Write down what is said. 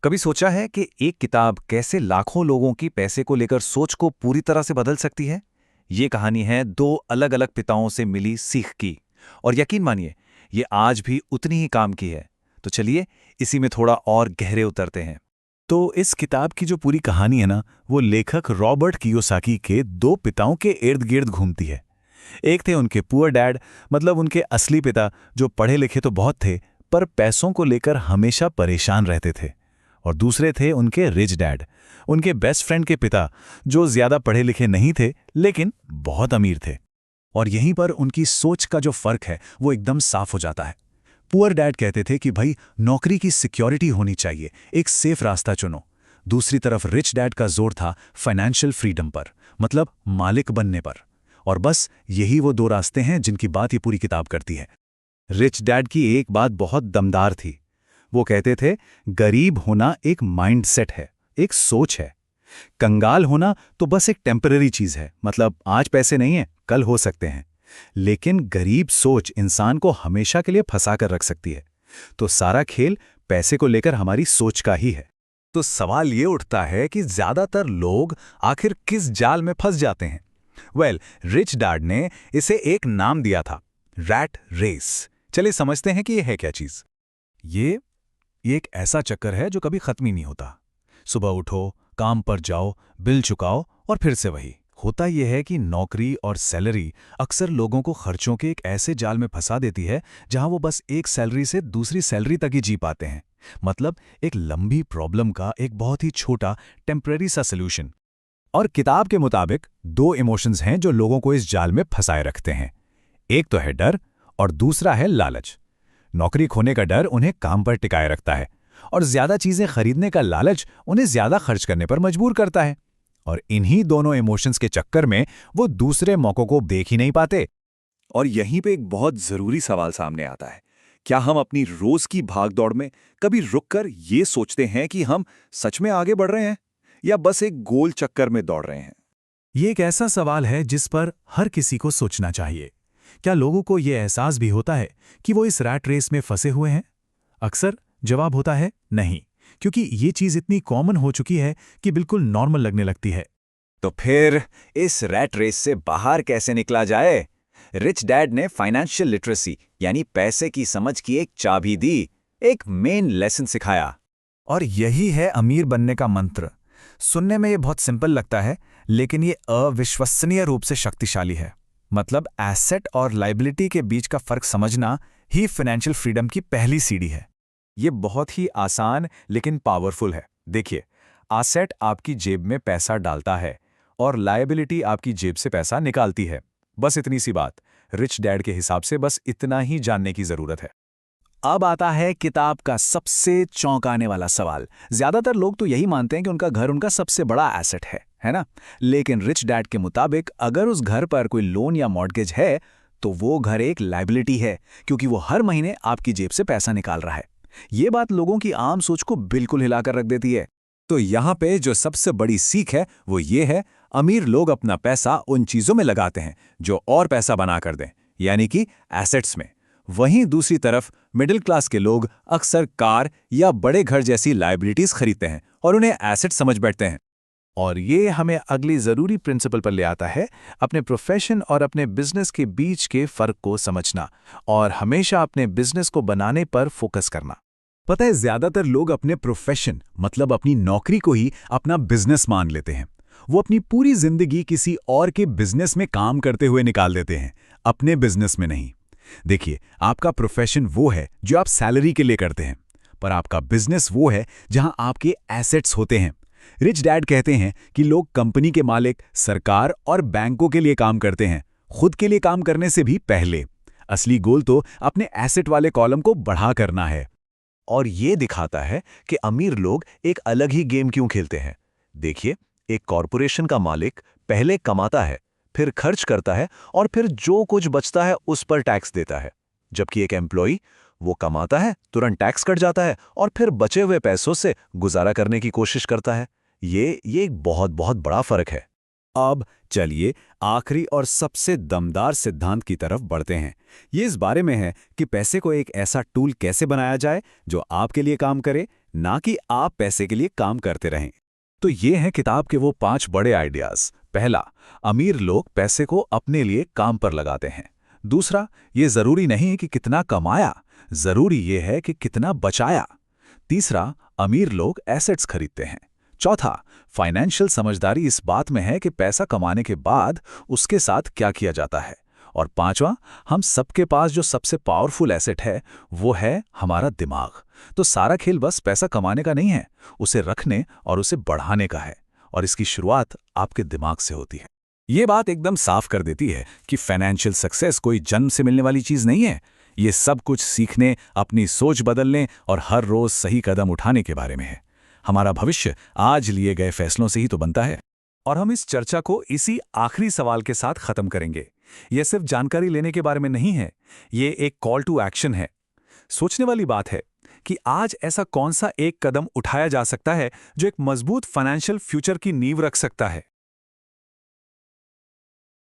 कभी सोचा है कि एक किताब कैसे लाखों लोगों की पैसे को लेकर सोच को पूरी तरह से बदल सकती है? ये कहानी है दो अलग-अलग पिताओं से मिली सीख की। और यकीन मानिए, ये आज भी उतनी ही काम की है। तो चलिए, इसी में थोड़ा और गहरे उतरते हैं। तो इस किताब की जो पूरी कहानी है ना, वो लेखक रॉबर्ट कियोसाकी के दो पिताओं के इर्द गिर्द घूमती है। एक थे उनके पुअर डैड, मतलब उनके असली पिता, जो पढ़े लिखे तो बहुत थे पर पैसों को लेकर हमेशा परेशान रहते थे। और दूसरे थे उनके रिच डैड, उनके बेस्ट फ्रेंड के पिता, जो ज्यादा पढ़े लिखे नहीं थे लेकिन बहुत अमीर थे। और यहीं पर उनकी सोच का जो फर्क है वो एकदम साफ हो जाता है। पुअर डैड कहते थे कि भाई, नौकरी की सिक्योरिटी होनी चाहिए, एक सेफ रास्ता चुनो। दूसरी तरफ रिच डैड का जोर था फाइनेंशियल फ्रीडम पर, मतलब मालिक बनने पर। और बस यही वो दो रास्ते हैं जिनकी बात ये पूरी किताब करती है। रिच डैड की एक बात बहुत दमदार थी। वो कहते थे, गरीब होना एक माइंडसेट है, एक सोच है। कंगाल होना तो बस एक टेम्पररी चीज है, मतलब आज पैसे नहीं है, कल हो सकते हैं। लेकिन गरीब सोच इंसान को हमेशा के लिए फंसा कर रख सकती है। तो सारा खेल पैसे को लेकर हमारी सोच का ही है। तो सवाल ये उठता है कि ज्यादातर लोग आखिर किस जाल में फंस जाते हैं। रिच डैड ने इसे एक नाम दिया था, रैट रेस। चलिए समझते हैं कि यह है क्या चीज। ये एक ऐसा चक्कर है जो कभी खत्म ही नहीं होता। सुबह उठो, काम पर जाओ, बिल चुकाओ और फिर से वही। होता यह है कि नौकरी और सैलरी अक्सर लोगों को खर्चों के एक ऐसे जाल में फंसा देती है जहां वो बस एक सैलरी से दूसरी सैलरी तक ही जी पाते हैं। मतलब एक लंबी प्रॉब्लम का एक बहुत ही छोटा टेम्पररी सा सॉल्यूशन। और किताब के मुताबिक दो इमोशंस हैं जो लोगों को इस जाल में फंसाए रखते हैं। एक तो है डर और दूसरा है लालच। नौकरी खोने का डर उन्हें काम पर टिकाए रखता है और ज्यादा चीजें खरीदने का लालच उन्हें ज्यादा खर्च करने पर मजबूर करता है। और इन्हीं दोनों इमोशंस के चक्कर में वो दूसरे मौकों को देख ही नहीं पाते। और यहीं पे एक बहुत जरूरी सवाल सामने आता है। क्या हम अपनी रोज की भागदौड़ में कभी रुककर ये सोचते हैं कि हम सच में आगे बढ़ रहे हैं या बस एक गोल चक्कर में दौड़ रहे हैं? ये एक ऐसा सवाल है जिस पर हर किसी को सोचना चाहिए। क्या लोगों को ये एहसास भी होता है कि वो इस रैट रेस में फंसे हुए हैं? अक्सर जवाब होता है नहीं, क्योंकि ये चीज इतनी कॉमन हो चुकी है कि बिल्कुल नॉर्मल लगने लगती है। तो फिर इस रैट रेस से बाहर कैसे निकला जाए? रिच डैड ने फाइनेंशियल लिटरेसी यानी पैसे की समझ की एक चाबी दी, एक मेन लेसन सिखाया। और यही है अमीर बनने का मंत्र। सुनने में ये बहुत सिंपल लगता है, लेकिन ये अविश्वसनीय रूप से शक्तिशाली है। मतलब एसेट और लायबिलिटी के बीच का फर्क समझना ही फाइनेंशियल फ्रीडम की पहली सीढ़ी है। ये बहुत ही आसान लेकिन पावरफुल है। देखिए, एसेट आपकी जेब में पैसा डालता है और लायबिलिटी आपकी जेब से पैसा निकालती है। बस इतनी सी बात। रिच डैड के हिसाब से बस इतना ही जानने की जरूरत है। अब आता है किताब का सबसे चौंकाने वाला सवाल। ज्यादातर लोग तो यही मानते हैं कि उनका घर उनका सबसे बड़ा एसेट है ना? लेकिन रिच डैड के मुताबिक अगर उस घर पर कोई लोन या मॉर्गेज है तो वो घर एक लायबिलिटी है, क्योंकि वो हर महीने आपकी जेब से पैसा निकाल रहा है। ये बात लोगों की आम सोच को बिल्कुल हिलाकर रख देती है। तो यहाँ पे जो सबसे बड़ी सीख है वो ये है, अमीर लोग अपना पैसा उन चीजों में लगाते हैं जो और पैसा बना कर दें, यानी कि एसेट्स में। वहीं दूसरी तरफ मिडिल क्लास के लोग अक्सर कार या बड़े घर जैसी लायबिलिटीज खरीदते हैं और उन्हें एसेट समझ बैठते हैं। और ये हमें अगली जरूरी प्रिंसिपल पर ले आता है, अपने प्रोफेशन और अपने बिजनेस के बीच के फर्क को समझना और हमेशा अपने बिजनेस को बनाने पर फोकस करना। पता है, ज्यादातर लोग अपने प्रोफेशन मतलब अपनी नौकरी को ही अपना बिजनेस मान लेते हैं। वो अपनी पूरी जिंदगी किसी और के बिजनेस में काम करते हुए निकाल देते हैं, अपने बिजनेस में नहीं। देखिए, आपका प्रोफेशन वो है जो आप सैलरी के लिए करते हैं, पर आपका बिजनेस वो है जहां आपके एसेट्स होते हैं। रिच डैड कहते हैं कि लोग कंपनी के मालिक, सरकार और बैंकों के लिए काम करते हैं, खुद के लिए काम करने से भी पहले। असली गोल तो अपने एसेट वाले कॉलम को बढ़ा करना है। और ये दिखाता है कि अमीर लोग एक अलग ही गेम क्यों खेलते हैं। देखिए, एक कॉरपोरेशन का मालिक पहले कमाता है, फिर खर्च करता है और फिर जो कुछ बचता है उस पर टैक्स देता है। जबकि एक एम्प्लॉय, वो कमाता है, तुरंत टैक्स कट जाता है और फिर बचे हुए पैसों से गुजारा करने की कोशिश करता है। ये एक बहुत बहुत बड़ा फर्क है। अब चलिए आखिरी और सबसे दमदार सिद्धांत की तरफ बढ़ते हैं। ये इस बारे में है कि पैसे को एक ऐसा टूल कैसे बनाया जाए जो आपके लिए काम करे, ना कि आप पैसे के लिए काम करते रहें। तो ये हैं किताब के वो 5 बड़े आइडियाज। पहला, अमीर लोग पैसे को अपने लिए काम पर लगाते हैं। दूसरा, ये जरूरी नहीं कि कितना कमाया, जरूरी ये है कि कितना बचाया। तीसरा, अमीर लोग एसेट्स खरीदते हैं। चौथा, फाइनेंशियल समझदारी इस बात में है कि पैसा कमाने के बाद उसके साथ क्या किया जाता है। और पांचवा, हम सबके पास जो सबसे पावरफुल एसेट है वो है हमारा दिमाग। तो सारा खेल बस पैसा कमाने का नहीं है, उसे रखने और उसे बढ़ाने का है। और इसकी शुरुआत आपके दिमाग से होती है। ये बात एकदम साफ कर देती है कि फाइनेंशियल सक्सेस कोई जन्म से मिलने वाली चीज नहीं है। ये सब कुछ सीखने, अपनी सोच बदलने और हर रोज सही कदम उठाने के बारे में है। हमारा भविष्य आज लिए गए फैसलों से ही तो बनता है। और हम इस चर्चा को इसी आखिरी सवाल के साथ खत्म करेंगे। यह सिर्फ जानकारी लेने के बारे में नहीं है, ये एक कॉल टू एक्शन है। सोचने वाली बात है कि आज ऐसा कौन सा एक कदम उठाया जा सकता है जो एक मजबूत फाइनेंशियल फ्यूचर की नींव रख सकता है।